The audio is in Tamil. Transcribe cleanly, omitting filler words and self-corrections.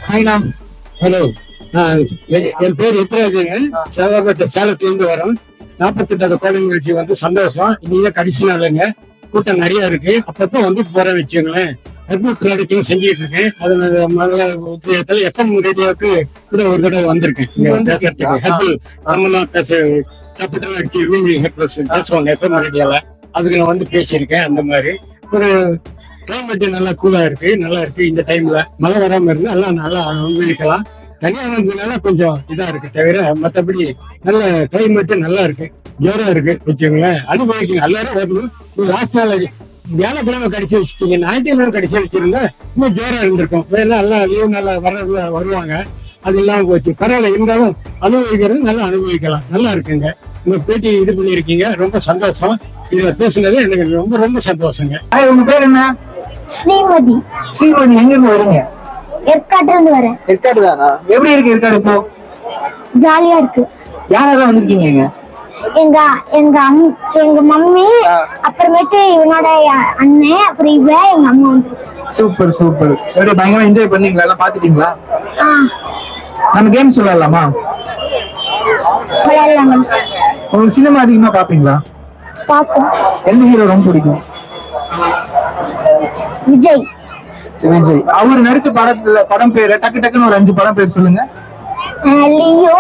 ஹாய்ண்ணா. ஹலோ. என் பேர் எத்ராஜுங்க. சேவாப்பேட்டை சேலத்துல இருந்து வரோம். 48வது கோடை நிகழ்ச்சி வந்து சந்தோஷம். இன்னைக்கு கடைசி நாளுங்க. கூட்டம் நிறைய இருக்கு. அப்பப்போ வந்து போற வச்சுங்களேன். ஹெர்பல் ப்ராடக்டிங் செஞ்சுட்டு இருக்கேன். அது எஃப்எம் ரேடியோவுக்கு கூட ஒரு தடவை வந்திருக்கேன். ஹெர்பல் சம்பந்தம் கேபிட்டல் அடிச்சு பேசுவாங்க எஃப்எம் ரேடியோல. அதுக்கு நான் வந்து பேசியிருக்கேன். அந்த மாதிரி ஒரு கிளைமேட் நல்லா கூலா இருக்கு, நல்லா இருக்கு. இந்த டைம்ல மழை வராம இருந்து நல்லா அனுபவிக்கலாம். கன்னியாகுமரினால கொஞ்சம் இதா இருக்கு தவிர மற்றபடி நல்ல கிளைமேட் நல்லா இருக்கு, ஜோரா இருக்கு வச்சுக்கோங்களேன். அனுபவிக்கணும், எல்லாரும் வரணும். லாஸ்ட் நாள் வியாழக்கிழமை கடிச்சு வச்சுட்டீங்க, ஞாயிற்றுக்கிழமை கடிச்சு வச்சிருந்தா இன்னும் ஜோரா இருந்திருக்கும். எல்லாம் லீவ் நல்லா வருவாங்க. அது இல்லாம போச்சு. பரவாயில்ல, இருந்தாலும் அனுபவிக்கிறது நல்லா அனுபவிக்கலாம். நல்லா இருக்குங்க. உங்க பேட்டி இது பண்ணிருக்கீங்க, ரொம்ப சந்தோஷம். இதுல பேசுனது எனக்கு ரொம்ப ரொம்ப சந்தோஷங்க. உங்க பேர் என்ன? ஸ்ரீமதி. ஸ்ரீமதி, எங்க இருந்து வரீங்க? ஏற்காட்டுல இருந்து வரேன். ஏற்காடு தானா? எப்படி இருக்கு ஏற்காடு இப்போ? ஜாலியா இருக்கு. யாரெல்லாம் வந்திருக்கீங்க? எங்க எங்க எங்க மம்மி, அப்புறமேட்டு இவனோட அண்ணன், அப்புறம் எங்க அம்மா வந்து. Super super. எப்படி பயங்கரமா என்ஜாய் பண்ணீங்களா? எல்லாம் பாத்துட்டீங்களா? நம்ம கேம்ஸ் விளையாடலாமா? விளையாடலாம். உங்களுக்கு சினிமா அதிகமா பாப்பீங்களா? பாப்போம். எந்த ஹீரோ ரொம்ப பிடிக்கும்? விஜய். விஜய். அவர் நடிச்ச படம் பேரு டக்கு டக்குன்னு ஒரு 5 படம் பேர் சொல்லுங்க. லியோ.